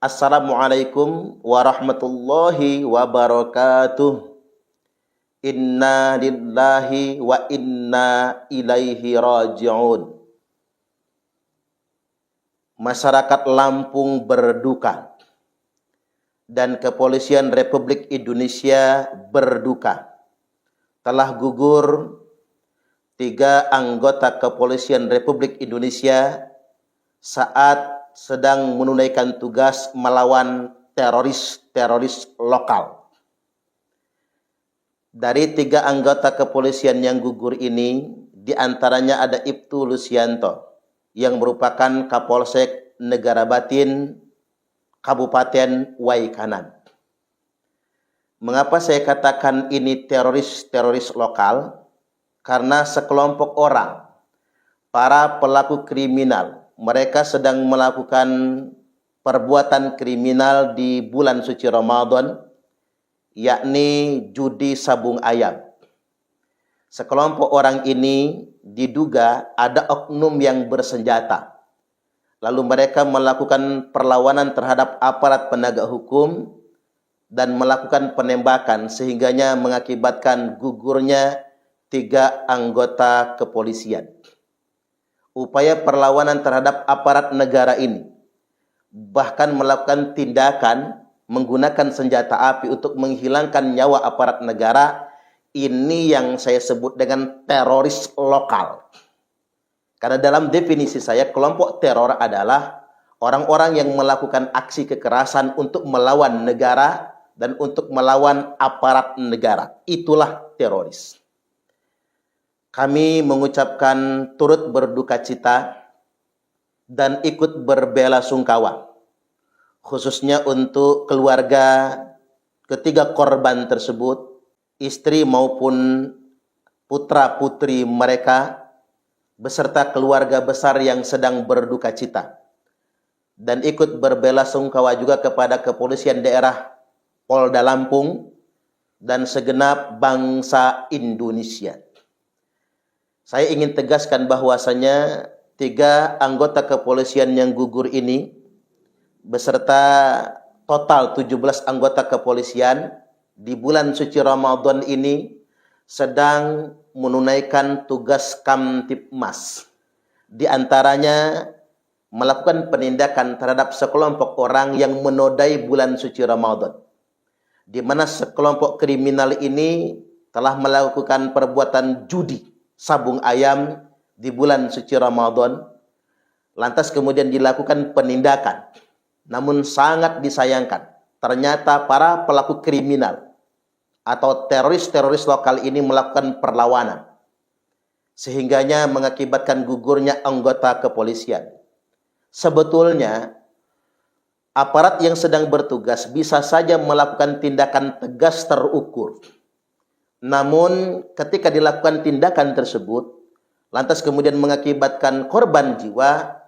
Assalamualaikum warahmatullahi wabarakatuh. Inna lillahi wa inna ilaihi raji'un. Masyarakat Lampung berduka dan Kepolisian Republik Indonesia berduka. Telah gugur 3 anggota Kepolisian Republik Indonesia saat sedang menunaikan tugas melawan teroris lokal. Dari 3 anggota kepolisian yang gugur ini, diantaranya ada Ibtu Lusianto, yang merupakan Kapolsek Negara Batin, Kabupaten Waikanan. Mengapa saya katakan ini teroris lokal? Karena sekelompok orang, para pelaku kriminal, mereka sedang melakukan perbuatan kriminal di bulan suci Ramadan, yakni judi sabung ayam. Sekelompok orang ini diduga ada oknum yang bersenjata. Lalu mereka melakukan perlawanan terhadap aparat penegak hukum dan melakukan penembakan sehingganya mengakibatkan gugurnya 3 anggota kepolisian. Upaya perlawanan terhadap aparat negara ini, bahkan melakukan tindakan menggunakan senjata api untuk menghilangkan nyawa aparat negara, ini yang saya sebut dengan teroris lokal. Karena dalam definisi saya, kelompok teror adalah orang-orang yang melakukan aksi kekerasan untuk melawan negara dan untuk melawan aparat negara. Itulah teroris. Kami mengucapkan turut berduka cita dan ikut berbela-sungkawa, khususnya untuk keluarga ketiga korban tersebut, istri maupun putra-putri mereka, beserta keluarga besar yang sedang berduka cita. Dan ikut berbela-sungkawa juga kepada Kepolisian Daerah Polda Lampung dan segenap bangsa Indonesia. Saya ingin tegaskan bahwasanya 3 anggota kepolisian yang gugur ini beserta total 17 anggota kepolisian di bulan suci Ramadan ini sedang menunaikan tugas Kamtibmas. Di antaranya melakukan penindakan terhadap sekelompok orang yang menodai bulan suci Ramadan, di mana sekelompok kriminal ini telah melakukan perbuatan judi sabung ayam di bulan suci Ramadan. Lantas kemudian dilakukan penindakan. Namun sangat disayangkan, ternyata para pelaku kriminal atau teroris lokal ini melakukan perlawanan, sehingganya mengakibatkan gugurnya anggota kepolisian. Sebetulnya aparat yang sedang bertugas bisa saja melakukan tindakan tegas terukur. Namun ketika dilakukan tindakan tersebut, lantas kemudian mengakibatkan korban jiwa,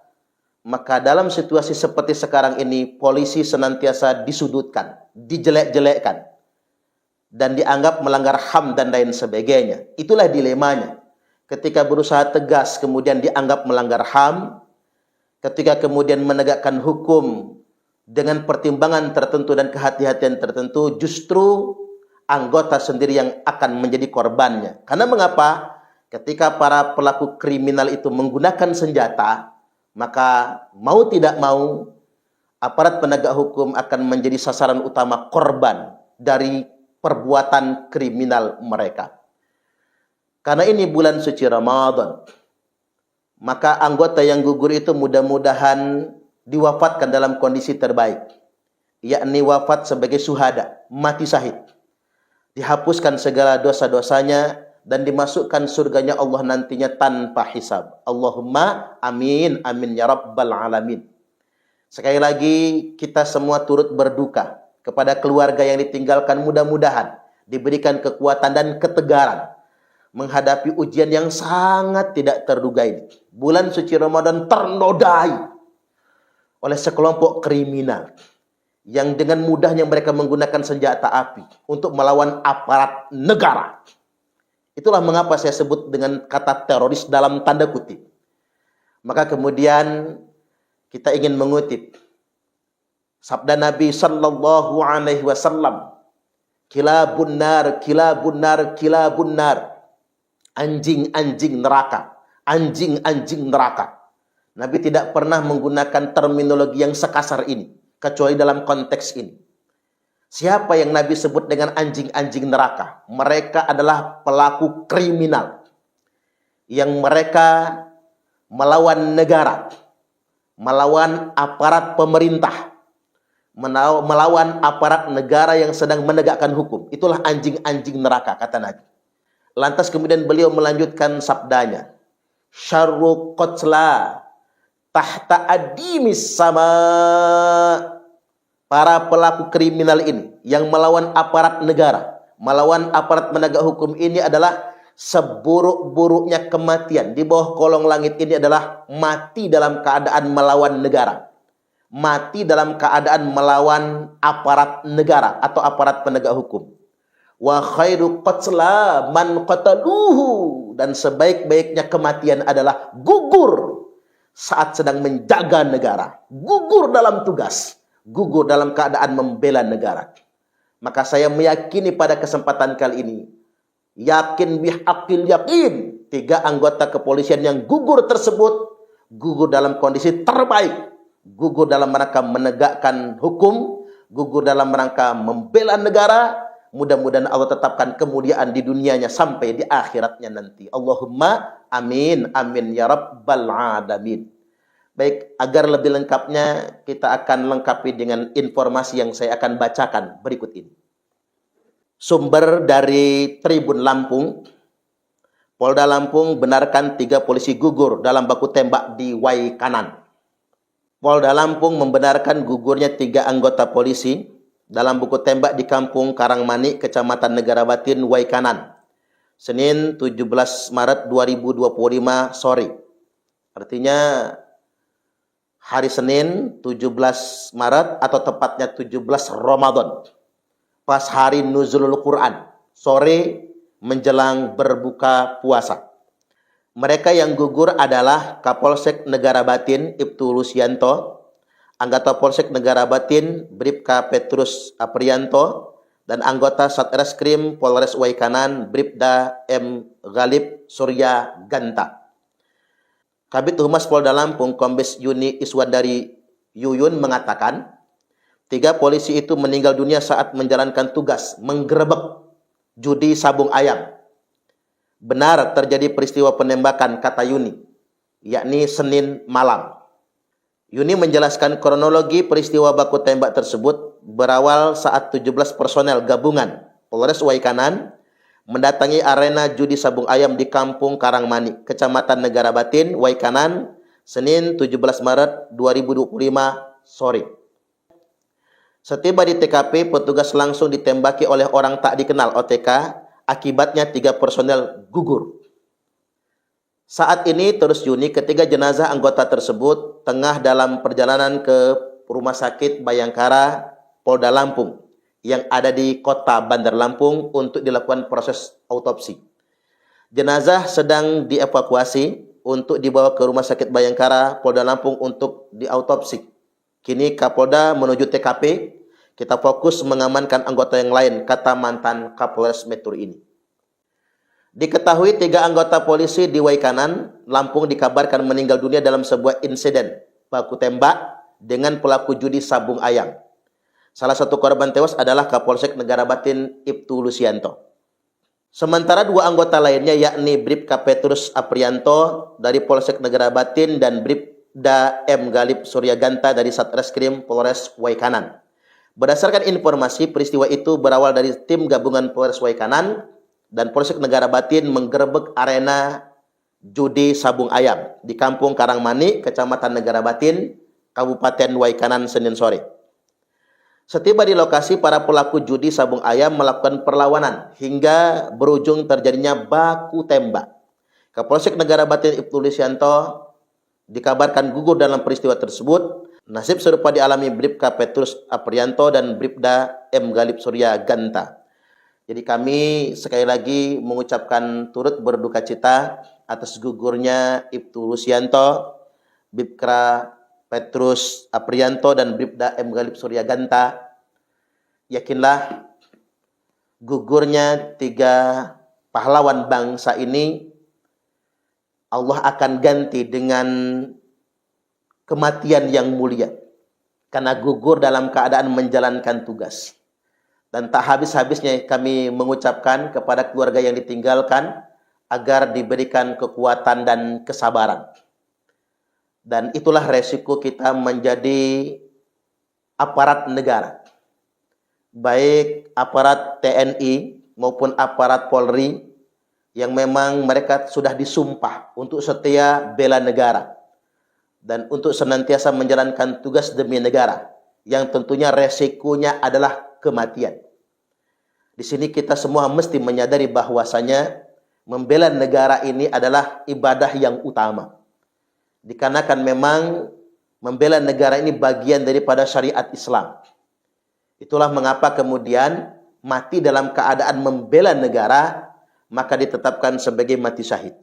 maka dalam situasi seperti sekarang ini, polisi senantiasa disudutkan, dijelek-jelekkan, dan dianggap melanggar HAM dan lain sebagainya. Itulah dilemanya. Ketika berusaha tegas kemudian dianggap melanggar HAM, ketika kemudian menegakkan hukum dengan pertimbangan tertentu dan kehati-hatian tertentu, justru anggota sendiri yang akan menjadi korbannya. Karena mengapa? Ketika para pelaku kriminal itu menggunakan senjata, maka mau tidak mau aparat penegak hukum akan menjadi sasaran utama korban dari perbuatan kriminal mereka. Karena ini bulan suci Ramadan, maka anggota yang gugur itu mudah-mudahan diwafatkan dalam kondisi terbaik, yakni wafat sebagai syuhada, mati syahid. Dihapuskan segala dosa-dosanya dan dimasukkan surganya Allah nantinya tanpa hisab. Allahumma amin, amin ya rabbal alamin. Sekali lagi kita semua turut berduka kepada keluarga yang ditinggalkan, mudah-mudahan diberikan kekuatan dan ketegaran menghadapi ujian yang sangat tidak terduga ini. Bulan suci Ramadan ternodai oleh sekelompok kriminal yang dengan mudahnya mereka menggunakan senjata api untuk melawan aparat negara. Itulah mengapa saya sebut dengan kata teroris dalam tanda kutip. Maka kemudian kita ingin mengutip Sabda Nabi sallallahu alaihi wasallam, kilabun nar, kilabun nar, kilabun nar. Anjing-anjing neraka, anjing-anjing neraka. Nabi tidak pernah menggunakan terminologi yang sekasar ini, kecuali dalam konteks ini. Siapa yang Nabi sebut dengan anjing-anjing neraka? Mereka adalah pelaku kriminal yang mereka melawan negara, melawan aparat pemerintah, melawan aparat negara yang sedang menegakkan hukum. Itulah anjing-anjing neraka, kata Nabi. Lantas kemudian beliau melanjutkan sabdanya, syarru qatla tahta adimis sama. Para pelaku kriminal ini yang melawan aparat negara, melawan aparat penegak hukum ini adalah seburuk-buruknya kematian. Di bawah kolong langit ini adalah mati dalam keadaan melawan negara, mati dalam keadaan melawan aparat negara atau aparat penegak hukum. Wa khairu qatla man qataluhu, dan sebaik-baiknya kematian adalah gugur saat sedang menjaga negara, gugur dalam tugas, gugur dalam keadaan membela negara. Maka saya meyakini pada kesempatan kali ini, yakin bihaqil yakin, 3 anggota kepolisian yang gugur tersebut gugur dalam kondisi terbaik, gugur dalam rangka menegakkan hukum, gugur dalam rangka membela negara. Mudah-mudahan Allah tetapkan kemuliaan di dunianya sampai di akhiratnya nanti. Allahumma amin, amin ya rabbal alamin. Baik, agar lebih lengkapnya kita akan lengkapi dengan informasi yang saya akan bacakan berikut ini. Sumber dari Tribun Lampung. Polda Lampung benarkan 3 polisi gugur dalam baku tembak di Waikanan. Polda Lampung membenarkan gugurnya 3 anggota polisi dalam baku tembak di Kampung Karangmani, Kecamatan Negara Batin, Waikanan, Senin 17 Maret 2025 sore. Artinya hari Senin 17 Maret atau tepatnya 17 Ramadan, pas hari nuzulul Quran, sore menjelang berbuka puasa. Mereka yang gugur adalah Kapolsek Negara Batin Ibtu Lusianto, anggota Polsek Negara Batin Bribka Petrus Aprianto, dan anggota Satreskrim Polres Waikanan Bribda M. Galib Surya Ganta. Kabid Humas Polda Lampung Kombes Yuni Iswandari Yuyun mengatakan, 3 polisi itu meninggal dunia saat menjalankan tugas menggerebek judi sabung ayam. Benar terjadi peristiwa penembakan, kata Yuni, yakni Senin malam. Yuni menjelaskan kronologi peristiwa baku tembak tersebut berawal saat 17 personel gabungan Polres Waikanan mendatangi arena judi sabung ayam di Kampung Karangmani, Kecamatan Negara Batin, Waikanan, Senin 17 Maret 2025 sore. Setiba di TKP, petugas langsung ditembaki oleh orang tak dikenal OTK, akibatnya 3 personel gugur. Saat ini, terus Yuni, ketiga jenazah anggota tersebut tengah dalam perjalanan ke Rumah Sakit Bayangkara Polda Lampung yang ada di kota Bandar Lampung untuk dilakukan proses autopsi. Jenazah sedang dievakuasi untuk dibawa ke Rumah Sakit Bayangkara Polda Lampung untuk diautopsi. Kini Kapolda menuju TKP, kita fokus mengamankan anggota yang lain, kata mantan Kapolres Metro ini. Diketahui 3 anggota polisi di Waikanan, Lampung dikabarkan meninggal dunia dalam sebuah insiden baku tembak dengan pelaku judi sabung ayam. Salah satu korban tewas adalah Kapolsek Negara Batin Ibtu Lusianto. Sementara 2 anggota lainnya yakni Bribka Petrus Aprianto dari Polsek Negara Batin dan Bribda M. Galib Surya Ganta dari Satreskrim Polres Waikanan. Berdasarkan informasi, peristiwa itu berawal dari tim gabungan Polres Waikanan dan Polsek Negara Batin menggerebek arena judi sabung ayam di Kampung Karangmani, Kecamatan Negara Batin, Kabupaten Waikanan, Senin sore. Setiba di lokasi, para pelaku judi sabung ayam melakukan perlawanan hingga berujung terjadinya baku tembak. Kapolsek Negara Batin Ibtu Lusianto dikabarkan gugur dalam peristiwa tersebut. Nasib serupa dialami Bribka Petrus Aprianto dan Bribda M. Galib Surya Ganta. Jadi kami sekali lagi mengucapkan turut berduka cita atas gugurnya Ibtu Lusianto, Bribka Petrus Aprianto dan Bribda M. Galib Suryaganta, yakinlah gugurnya 3 pahlawan bangsa ini Allah akan ganti dengan kematian yang mulia karena gugur dalam keadaan menjalankan tugas. Dan tak habis-habisnya kami mengucapkan kepada keluarga yang ditinggalkan agar diberikan kekuatan dan kesabaran. Dan itulah resiko kita menjadi aparat negara. Baik aparat TNI maupun aparat Polri yang memang mereka sudah disumpah untuk setia bela negara dan untuk senantiasa menjalankan tugas demi negara yang tentunya resikonya adalah kematian. Di sini kita semua mesti menyadari bahwasanya membela negara ini adalah ibadah yang utama. Dikarenakan memang membela negara ini bagian daripada syariat Islam. Itulah mengapa kemudian mati dalam keadaan membela negara maka ditetapkan sebagai mati syahid.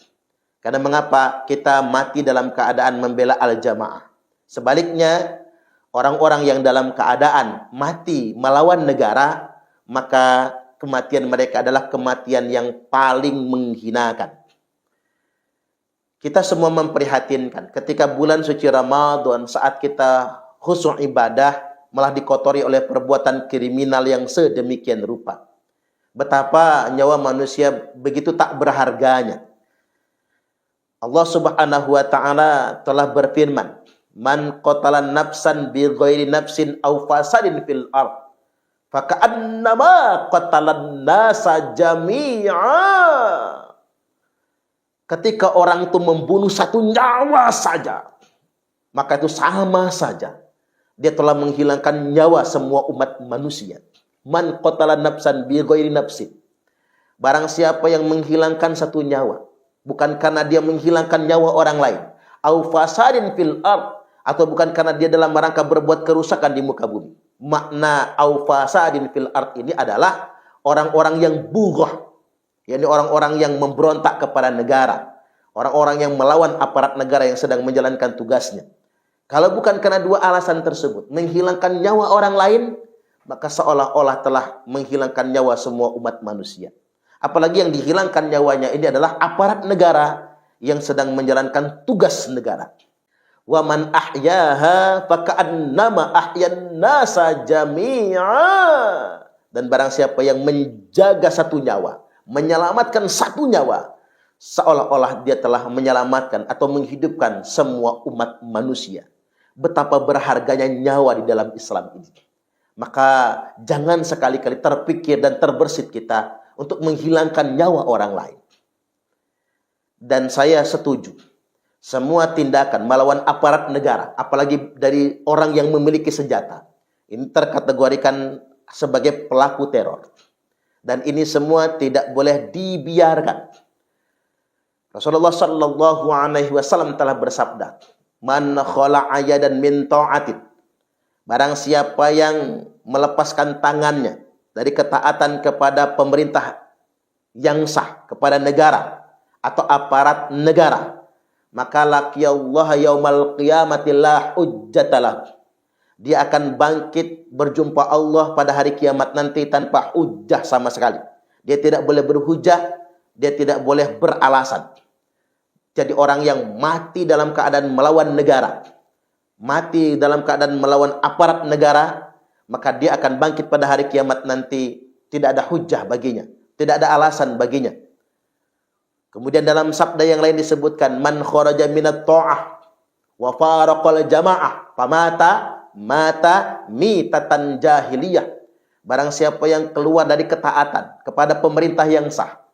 Karena mengapa kita mati dalam keadaan membela al-jamaah. Sebaliknya orang-orang yang dalam keadaan mati melawan negara, maka kematian mereka adalah kematian yang paling menghinakan. Kita semua memprihatinkan ketika bulan suci Ramadan saat kita khusyuk ibadah malah dikotori oleh perbuatan kriminal yang sedemikian rupa. Betapa nyawa manusia begitu tak berharganya. Allah Subhanahu wa taala telah berfirman, "Man qatala nafsan bi ghairi nafsin aw fasadin fil ardh faka'annama qatalan nasa jami'a." Ketika orang itu membunuh satu nyawa saja, maka itu sama saja dia telah menghilangkan nyawa semua umat manusia. Man qatala nafsan bi ghairi nafsin. Barang siapa yang menghilangkan satu nyawa bukan karena dia menghilangkan nyawa orang lain, au fasadin fil ard, atau bukan karena dia dalam rangka berbuat kerusakan di muka bumi. Makna au fasadin fil ard ini adalah orang-orang yang bughah, yakni orang-orang yang memberontak kepada negara, orang-orang yang melawan aparat negara yang sedang menjalankan tugasnya. Kalau bukan karena 2 alasan tersebut, menghilangkan nyawa orang lain, maka seolah-olah telah menghilangkan nyawa semua umat manusia. Apalagi yang dihilangkan nyawanya ini adalah aparat negara yang sedang menjalankan tugas negara. Wa man ahyaha faka'annama ahyan nasa jami'a. Dan barang siapa yang menjaga satu nyawa, menyelamatkan satu nyawa, seolah-olah dia telah menyelamatkan atau menghidupkan semua umat manusia. Betapa berharganya nyawa di dalam Islam ini. Maka jangan sekali-kali terpikir dan terbersit kita untuk menghilangkan nyawa orang lain. Dan saya setuju, semua tindakan melawan aparat negara, apalagi dari orang yang memiliki senjata, ini terkategorikan sebagai pelaku teror. Dan ini semua tidak boleh dibiarkan. Rasulullah sallallahu alaihi wasallam telah bersabda, "Man khala'a yadan min ta'atin." Barang siapa yang melepaskan tangannya dari ketaatan kepada pemerintah yang sah, kepada negara atau aparat negara, maka laqiyallaha yaumal qiyamati la hujjatalah. Dia akan bangkit berjumpa Allah pada hari kiamat nanti tanpa hujjah sama sekali. Dia tidak boleh berhujjah, dia tidak boleh beralasan. Jadi orang yang mati dalam keadaan melawan negara, mati dalam keadaan melawan aparat negara, maka dia akan bangkit pada hari kiamat nanti tidak ada hujjah baginya, tidak ada alasan baginya. Kemudian dalam sabda yang lain disebutkan, "Man kharaja minat ta'ah wa faraqal jamaah famata mata mitatan jahiliyah." Barang siapa yang keluar dari ketaatan kepada pemerintah yang sah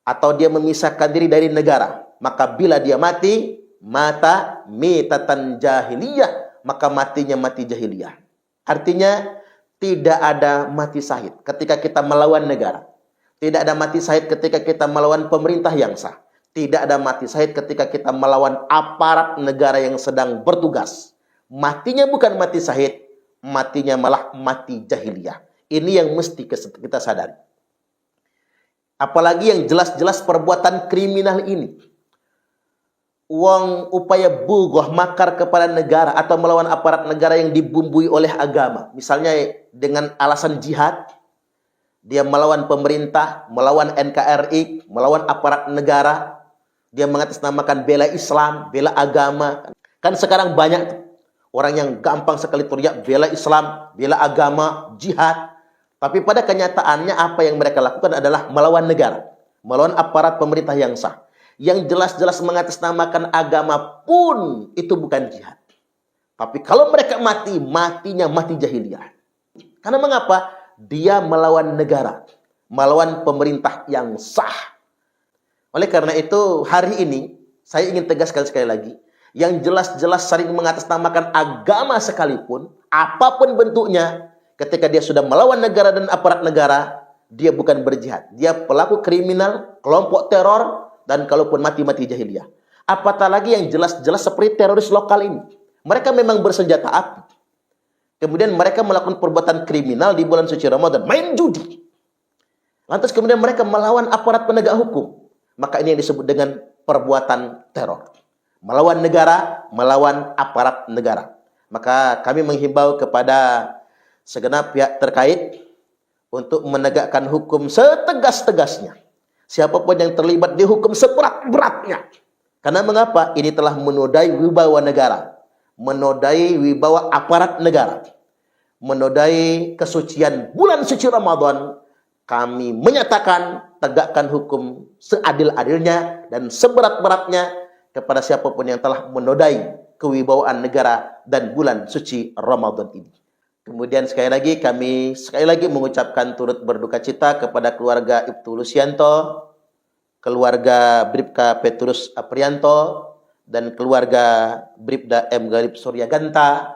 atau dia memisahkan diri dari negara, maka bila dia mati, mata mitatan jahiliyah, maka matinya mati jahiliyah. Artinya tidak ada mati syahid ketika kita melawan negara. Tidak ada mati syahid ketika kita melawan pemerintah yang sah. Tidak ada mati syahid ketika kita melawan aparat negara yang sedang bertugas. Matinya bukan mati syahid, matinya malah mati jahiliyah. Ini yang mesti kita sadari. Apalagi yang jelas-jelas perbuatan kriminal ini. Wong upaya bugoh makar kepada negara atau melawan aparat negara yang dibumbui oleh agama. Misalnya dengan alasan jihad, dia melawan pemerintah, melawan NKRI, melawan aparat negara. Dia mengatasnamakan bela Islam, bela agama. Kan sekarang banyak orang yang gampang sekali teriak bela Islam, bela agama, jihad. Tapi pada kenyataannya apa yang mereka lakukan adalah melawan negara, melawan aparat pemerintah yang sah. Yang jelas-jelas mengatasnamakan agama pun itu bukan jihad. Tapi kalau mereka mati, matinya mati jahiliyah. Karena mengapa? Dia melawan negara, melawan pemerintah yang sah. Oleh karena itu, hari ini saya ingin tegaskan sekali lagi, yang jelas-jelas sering mengatasnamakan agama sekalipun, apapun bentuknya, ketika dia sudah melawan negara dan aparat negara, dia bukan berjihad. Dia pelaku kriminal, kelompok teror, dan kalaupun mati-mati jahiliyah. Apatah lagi yang jelas-jelas seperti teroris lokal ini. Mereka memang bersenjata api. Kemudian mereka melakukan perbuatan kriminal di bulan suci Ramadan, main judi. Lantas kemudian mereka melawan aparat penegak hukum. Maka ini yang disebut dengan perbuatan teror. Melawan negara, melawan aparat negara. Maka kami menghimbau kepada segenap pihak terkait untuk menegakkan hukum setegas-tegasnya. Siapapun yang terlibat dihukum seberat-beratnya. Karena mengapa? Ini telah menodai wibawa negara, menodai wibawa aparat negara, menodai kesucian bulan suci Ramadan. Kami menyatakan tegakkan hukum seadil-adilnya dan seberat-beratnya kepada siapapun yang telah menodai kewibawaan negara dan bulan suci Ramadan ini. Kemudian kami sekali lagi mengucapkan turut berduka cita kepada keluarga Ibtu Lusianto, keluarga Bribka Petrus Aprianto, dan keluarga Bribda M. Galib Suryaganta.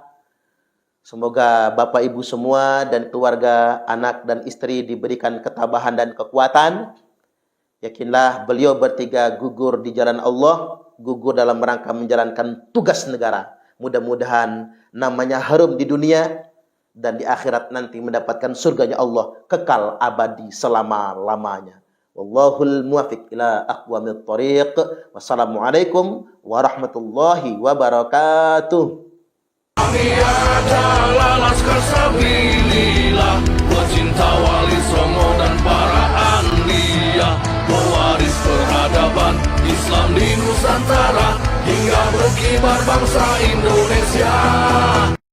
Semoga Bapak Ibu semua dan keluarga, anak dan istri diberikan ketabahan dan kekuatan. Yakinlah beliau bertiga gugur di jalan Allah, gugur dalam rangka menjalankan tugas negara. Mudah-mudahan namanya harum di dunia, dan di akhirat nanti mendapatkan surganya Allah kekal abadi selama-lamanya. Wallahul muwaffiq ila aqwamit thoriq. Wassalamualaikum warahmatullahi wabarakatuh. Kami adalah Laskar Sabilillah, pecinta Wali Songo dan para anbiya, pewaris peradaban Islam di Nusantara hingga berkibar bangsa Indonesia.